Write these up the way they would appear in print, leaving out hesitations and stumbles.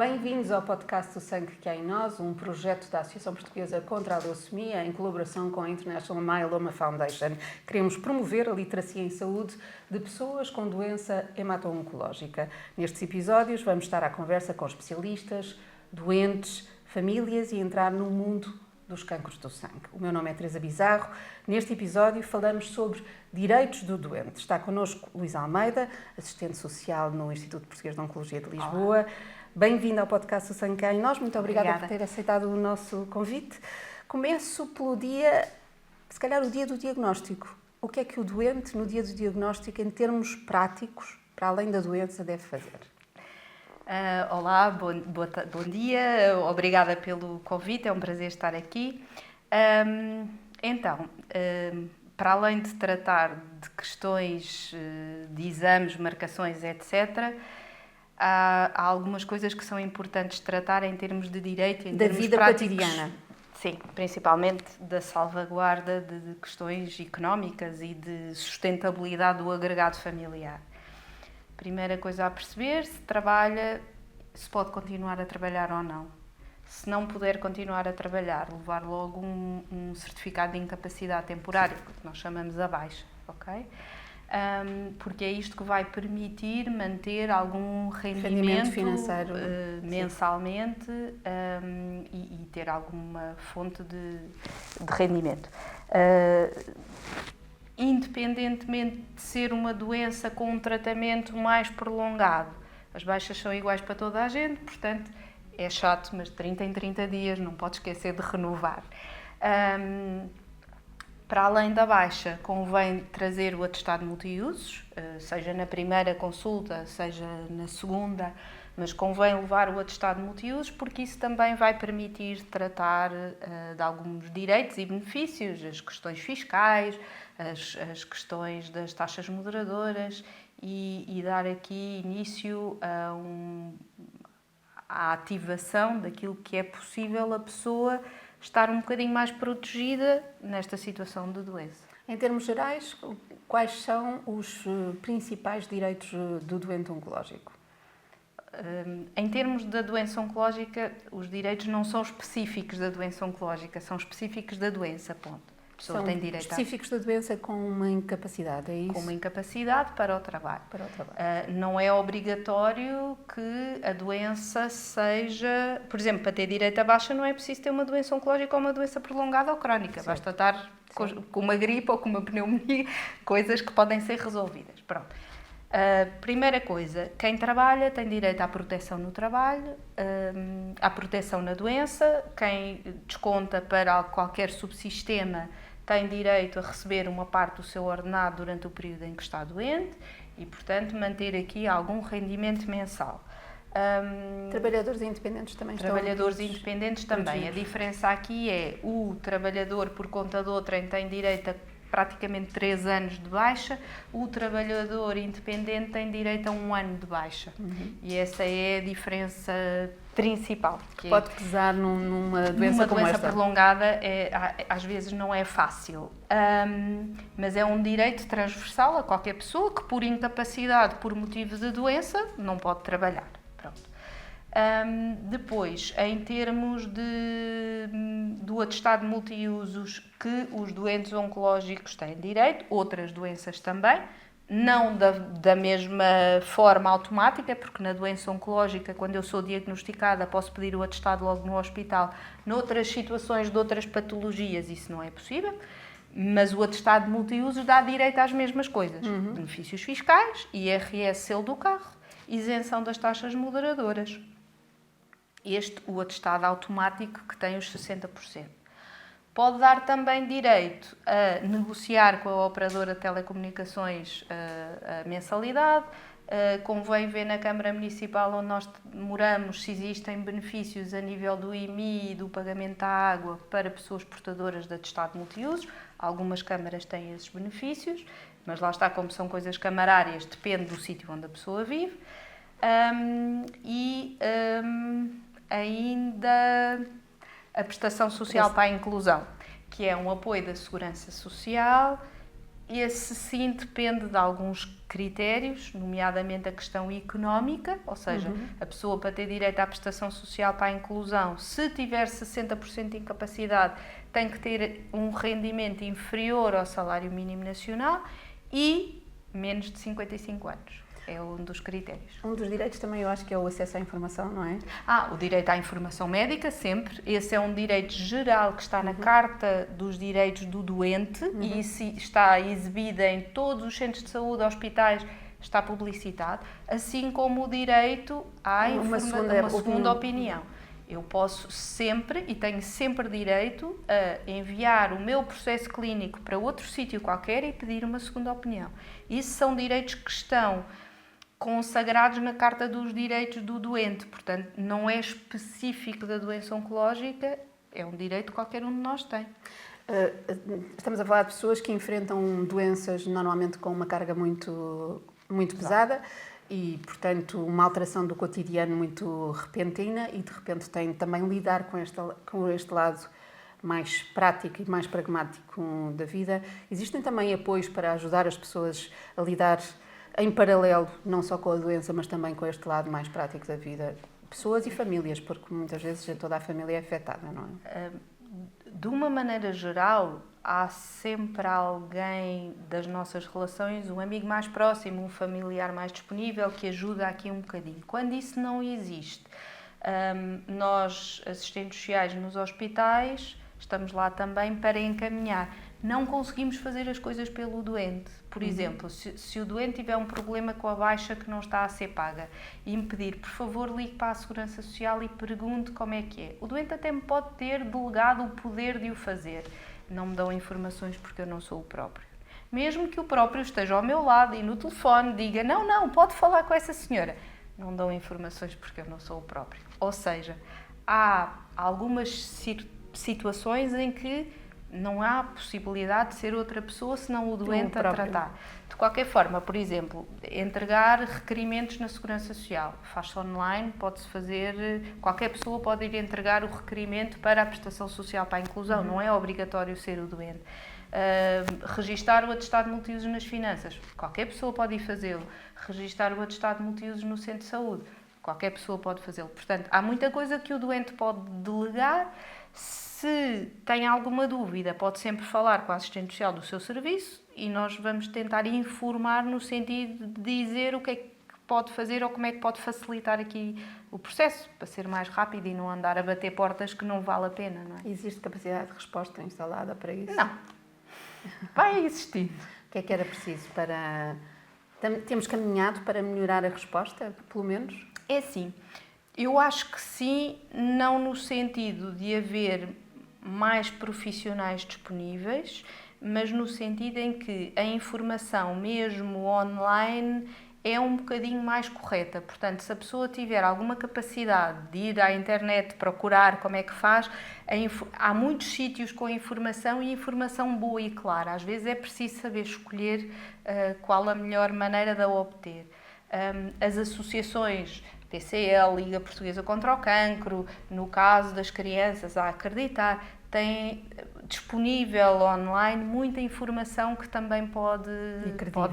Bem-vindos ao podcast O Sangue que há em Nós, um projeto da Associação Portuguesa contra a Leucemia em colaboração com a International Myeloma Foundation. Queremos promover a literacia em saúde de pessoas com doença hemato-oncológica. Nestes episódios vamos estar à conversa com especialistas, doentes, famílias e entrar no mundo dos cancros do sangue. O meu nome é Teresa Bizarro. Neste episódio falamos sobre direitos do doente. Está connosco Luísa Almeida, assistente social no Instituto Português de Oncologia de Lisboa. Olá. Bem-vinda ao podcast O Sangue que há em Nós. Muito obrigada por ter aceitado o nosso convite. Começo pelo dia, se calhar o dia do diagnóstico. O que é que o doente, no dia do diagnóstico, em termos práticos, para além da doença, deve fazer? Olá, bom dia, obrigada pelo convite, é um prazer estar aqui. Para além de tratar de questões de exames, marcações, etc., há algumas coisas que são importantes tratar em termos de direito, em termos vida práticos, cotidiana. Sim, principalmente da salvaguarda de questões económicas e de sustentabilidade do agregado familiar. Primeira coisa a perceber, se trabalha, se pode continuar a trabalhar ou não. Se não puder continuar a trabalhar, levar logo um certificado de incapacidade temporária, que nós chamamos a baixa, ok? Porque é isto que vai permitir manter algum rendimento financeiro mensalmente e ter alguma fonte de rendimento. Independentemente de ser uma doença com um tratamento mais prolongado, as baixas são iguais para toda a gente, portanto é chato, mas de 30 em 30 dias, não pode esquecer de renovar. Para além da baixa, convém trazer o atestado multiusos, seja na primeira consulta, seja na segunda, mas convém levar o atestado multiusos porque isso também vai permitir tratar de alguns direitos e benefícios, as questões fiscais, as questões das taxas moderadoras e dar aqui início à ativação daquilo que é possível a pessoa estar um bocadinho mais protegida nesta situação de doença. Em termos gerais, quais são os principais direitos do doente oncológico? Em termos da doença oncológica, os direitos não são específicos da doença oncológica, são específicos da doença, ponto. A pessoa são tem direito específicos da doença com uma incapacidade, é isso? Com uma incapacidade para o trabalho. Para o trabalho. Não é obrigatório que a doença seja... Por exemplo, para ter direito à baixa não é preciso ter uma doença oncológica ou uma doença prolongada ou crónica. Sim. Basta estar com uma gripe ou com uma pneumonia, coisas que podem ser resolvidas. Pronto. Primeira coisa, quem trabalha tem direito à proteção no trabalho, à proteção na doença. Quem desconta para qualquer subsistema tem direito a receber uma parte do seu ordenado durante o período em que está doente e, portanto, manter aqui algum rendimento mensal. Trabalhadores independentes também estão... Trabalhadores independentes também. A diferença aqui é o trabalhador por conta de outrem tem direito a praticamente 3 anos de baixa, o trabalhador independente tem direito a 1 ano de baixa. E essa é a diferença principal. Que pode pesar numa doença como esta. Prolongada às vezes não é fácil, mas é um direito transversal a qualquer pessoa que por incapacidade, por motivo de doença, não pode trabalhar. Pronto. Depois, em termos do atestado multiusos que os doentes oncológicos têm direito, outras doenças também, não da mesma forma automática, porque na doença oncológica, quando eu sou diagnosticada, posso pedir o atestado logo no hospital. Noutras situações de outras patologias isso não é possível, mas o atestado multiusos dá direito às mesmas coisas. Benefícios fiscais, IRS, selo do carro, isenção das taxas moderadoras. O atestado automático que tem os 60%. Pode dar também direito a negociar com a operadora de telecomunicações a mensalidade. Convém ver na Câmara Municipal onde nós moramos se existem benefícios a nível do IMI e do pagamento da água para pessoas portadoras de atestado multiusos. Algumas câmaras têm esses benefícios, mas lá está, como são coisas camarárias, depende do sítio onde a pessoa vive. Ainda a prestação social para a inclusão, que é um apoio da segurança social esse sim depende de alguns critérios, nomeadamente a questão económica, ou seja, a pessoa para ter direito à prestação social para a inclusão, se tiver 60% de incapacidade, tem que ter um rendimento inferior ao salário mínimo nacional e menos de 55 anos. É um dos critérios. Um dos direitos também eu acho que é o acesso à informação, não é? O direito à informação médica, sempre. Esse é um direito geral que está na Carta dos Direitos do Doente e isso está exibido em todos os centros de saúde, hospitais, está publicitado, assim como o direito à uma segunda opinião. Eu posso sempre e tenho sempre direito a enviar o meu processo clínico para outro sítio qualquer e pedir uma segunda opinião. Isso são direitos que estão consagrados na Carta dos Direitos do Doente, portanto, não é específico da doença oncológica, é um direito que qualquer um de nós tem. Estamos a falar de pessoas que enfrentam doenças normalmente com uma carga muito pesada e, portanto, uma alteração do cotidiano muito repentina e, de repente, têm também lidar com este lado mais prático e mais pragmático da vida. Existem também apoios para ajudar as pessoas a lidar em paralelo, não só com a doença, mas também com este lado mais prático da vida. Pessoas e famílias, porque muitas vezes toda a família é afetada, não é? De uma maneira geral, há sempre alguém das nossas relações, um amigo mais próximo, um familiar mais disponível, que ajuda aqui um bocadinho. Quando isso não existe, nós, assistentes sociais nos hospitais, estamos lá também para encaminhar. Não conseguimos fazer as coisas pelo doente. Por exemplo, se o doente tiver um problema com a baixa que não está a ser paga e me pedir, por favor, ligue para a Segurança Social e pergunte como é que é. O doente até me pode ter delegado o poder de o fazer. Não me dão informações porque eu não sou o próprio. Mesmo que o próprio esteja ao meu lado e no telefone diga, não, pode falar com essa senhora. Não dão informações porque eu não sou o próprio. Ou seja, há algumas situações em que não há possibilidade de ser outra pessoa senão o doente a tratar. De qualquer forma, por exemplo, entregar requerimentos na Segurança Social. Faz-se online, pode-se fazer, qualquer pessoa pode ir entregar o requerimento para a prestação social para a inclusão, não é obrigatório ser o doente. Registar o atestado de multiusos nas finanças, qualquer pessoa pode ir fazê-lo. Registar o atestado de multiusos no centro de saúde, qualquer pessoa pode fazê-lo. Portanto, há muita coisa que o doente pode delegar. Se tem alguma dúvida, pode sempre falar com a assistente social do seu serviço e nós vamos tentar informar no sentido de dizer o que é que pode fazer ou como é que pode facilitar aqui o processo, para ser mais rápido e não andar a bater portas que não vale a pena, não é? Existe capacidade de resposta instalada para isso? Não. Vai existir. O que é que era preciso para... Temos caminhado para melhorar a resposta, pelo menos? É assim, eu acho que sim, não no sentido de haver mais profissionais disponíveis, mas no sentido em que a informação, mesmo online, é um bocadinho mais correta. Portanto, se a pessoa tiver alguma capacidade de ir à internet procurar como é que faz, há muitos sítios com informação e informação boa e clara. Às vezes é preciso saber escolher qual a melhor maneira de a obter. As associações TCL, Liga Portuguesa contra o Cancro, no caso das crianças a acreditar, tem disponível online muita informação que também pode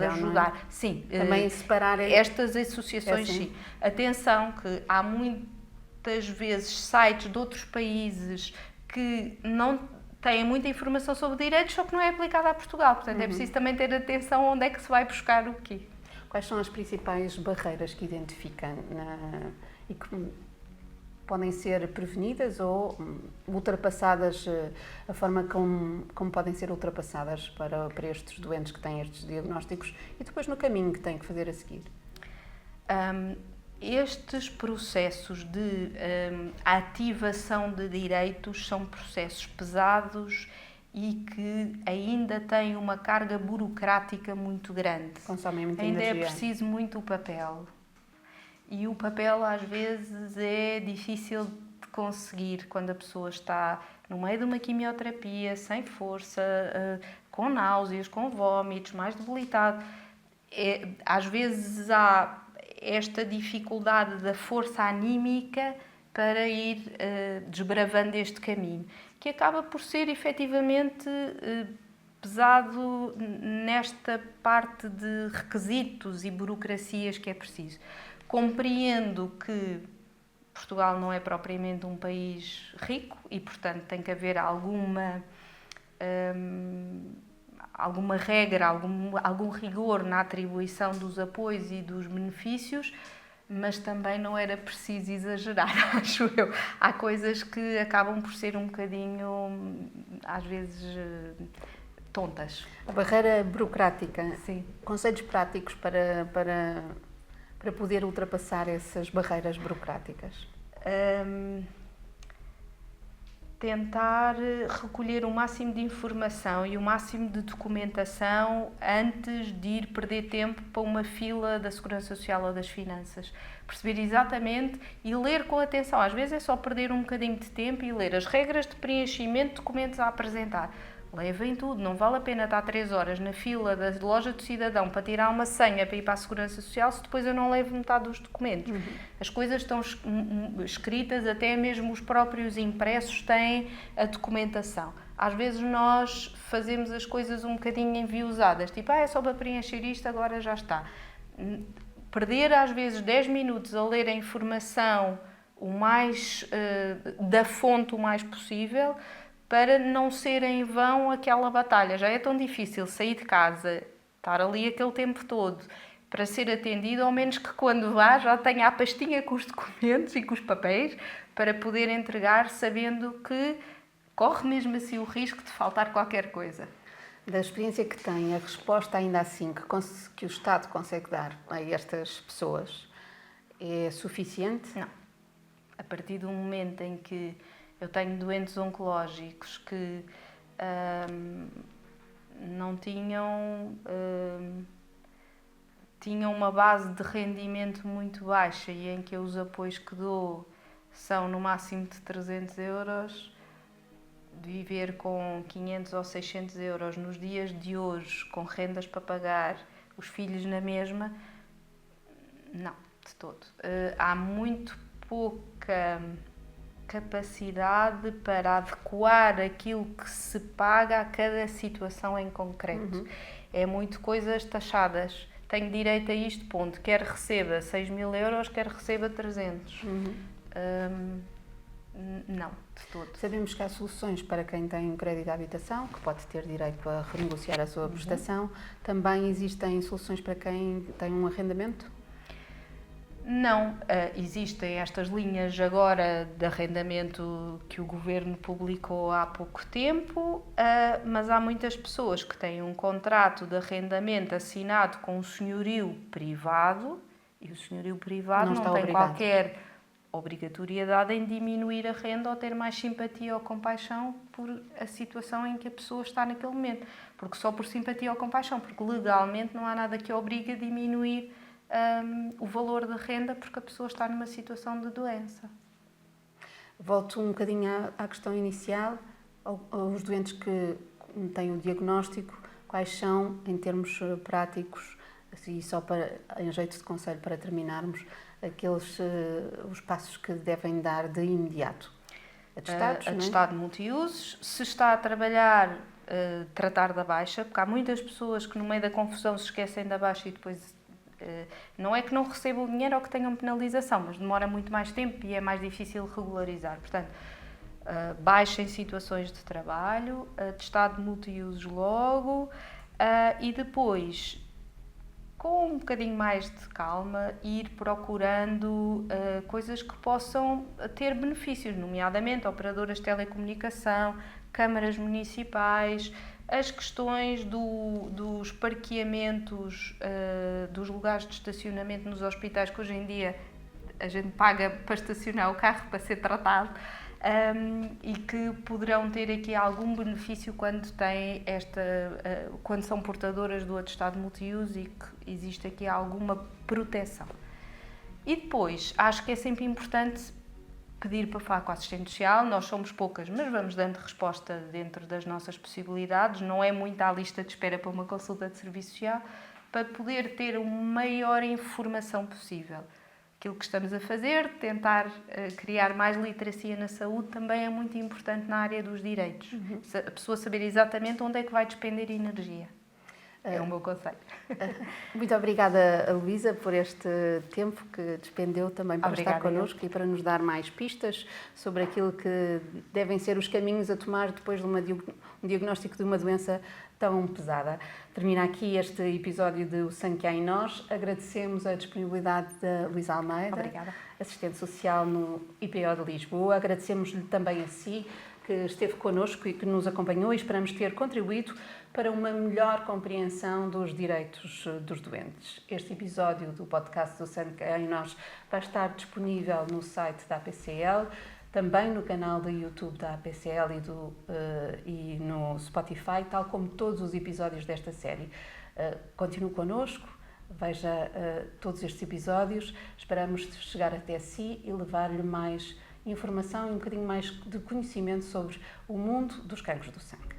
ajudar. Não é? Sim, também separar estas associações, sim. Atenção que há muitas vezes sites de outros países que não têm muita informação sobre direitos, só que não é aplicada a Portugal. Portanto, é preciso também ter atenção onde é que se vai buscar o quê. Quais são as principais barreiras que identifica e que podem ser prevenidas ou ultrapassadas, a forma como podem ser ultrapassadas para estes doentes que têm estes diagnósticos e depois no caminho que têm que fazer a seguir? Estes processos de ativação de direitos são processos pesados e que ainda têm uma carga burocrática muito grande. Consomem muita ainda energia. É preciso muito o papel. E o papel às vezes é difícil de conseguir quando a pessoa está no meio de uma quimioterapia, sem força, com náuseas, com vómitos, mais debilitado. Às vezes há esta dificuldade da força anímica para ir desbravando este caminho, que acaba por ser efetivamente pesado nesta parte de requisitos e burocracias que é preciso. Compreendo que Portugal não é propriamente um país rico e, portanto, tem que haver alguma regra, algum rigor na atribuição dos apoios e dos benefícios, mas também não era preciso exagerar, acho eu. Há coisas que acabam por ser um bocadinho, às vezes, tontas. A barreira burocrática. Sim. Conselhos práticos para poder ultrapassar essas barreiras burocráticas? Tentar recolher o máximo de informação e o máximo de documentação antes de ir perder tempo para uma fila da Segurança Social ou das Finanças. Perceber exatamente e ler com atenção. Às vezes é só perder um bocadinho de tempo e ler as regras de preenchimento de documentos a apresentar. Levem tudo, não vale a pena estar 3 horas na fila da loja do cidadão para tirar uma senha para ir para a Segurança Social se depois eu não levo metade dos documentos. As coisas estão escritas, até mesmo os próprios impressos têm a documentação. Às vezes nós fazemos as coisas um bocadinho enviosadas, tipo, é só para preencher isto, agora já está. Perder às vezes 10 minutos a ler a informação o mais, da fonte o mais possível, para não ser em vão aquela batalha. Já é tão difícil sair de casa, estar ali aquele tempo todo para ser atendido, ao menos que quando vá já tenha a pastinha com os documentos e com os papéis para poder entregar, sabendo que corre mesmo assim o risco de faltar qualquer coisa. Da experiência que tem, a resposta ainda assim que o Estado consegue dar a estas pessoas é suficiente? Não. A partir do momento em que eu tenho doentes oncológicos que não tinham uma base de rendimento muito baixa e em que os apoios que dou são no máximo de 300 euros, viver com 500 ou 600 euros nos dias de hoje, com rendas para pagar, os filhos na mesma, não, de todo. Há muito pouca capacidade para adequar aquilo que se paga a cada situação em concreto. É muito coisas taxadas. Tenho direito a isto, ponto. Quer receba 6.000 euros, quer receba 300. Não, de todo. Sabemos que há soluções para quem tem um crédito de habitação, que pode ter direito a renegociar a sua prestação. Também existem soluções para quem tem um arrendamento? Não, existem estas linhas agora de arrendamento que o Governo publicou há pouco tempo, mas há muitas pessoas que têm um contrato de arrendamento assinado com um senhorio privado e o senhorio privado não tem qualquer obrigatoriedade em diminuir a renda ou ter mais simpatia ou compaixão por a situação em que a pessoa está naquele momento. Porque só por simpatia ou compaixão, porque legalmente não há nada que obrigue a diminuir o valor da renda porque a pessoa está numa situação de doença. Volto um bocadinho à questão inicial. Os doentes que têm o diagnóstico, quais são, em termos práticos, e só em jeito de conselho para terminarmos, os passos que devem dar de imediato? Atestados, atestado multiusos. Se está a trabalhar, tratar da baixa, porque há muitas pessoas que no meio da confusão se esquecem da baixa e depois não é que não recebam o dinheiro ou que tenham penalização, mas demora muito mais tempo e é mais difícil regularizar. Portanto, baixa em situações de trabalho, atestado de multiusos logo e depois, com um bocadinho mais de calma, ir procurando coisas que possam ter benefícios, nomeadamente operadoras de telecomunicação, câmaras municipais, as questões dos parqueamentos, dos lugares de estacionamento nos hospitais, que hoje em dia a gente paga para estacionar o carro para ser tratado, e que poderão ter aqui algum benefício quando quando são portadoras do atestado multiuso e que existe aqui alguma proteção. E depois, acho que é sempre importante pedir para falar com a assistente social. Nós somos poucas, mas vamos dando resposta dentro das nossas possibilidades. Não é muita a lista de espera para uma consulta de serviço social, para poder ter a maior informação possível. aquilo que estamos a fazer, tentar criar mais literacia na saúde, também é muito importante na área dos direitos. A pessoa saber exatamente onde é que vai despender energia. É o meu conselho. Muito obrigada, Luísa, por este tempo que despendeu também para estar connosco e para nos dar mais pistas sobre aquilo que devem ser os caminhos a tomar depois de um diagnóstico de uma doença tão pesada. Termina aqui este episódio de O Sangue que Há em Nós. Agradecemos a disponibilidade da Luísa Almeida, assistente social no IPO de Lisboa. Agradecemos-lhe também a si, que esteve connosco e que nos acompanhou, e esperamos ter contribuído para uma melhor compreensão dos direitos dos doentes. Este episódio do podcast do Sangue que Há em Nós vai estar disponível no site da APCL, também no canal do YouTube da APCL e no Spotify, tal como todos os episódios desta série. Continue connosco, veja todos estes episódios, esperamos chegar até si e levar-lhe mais informação e um bocadinho mais de conhecimento sobre o mundo dos cancros do sangue.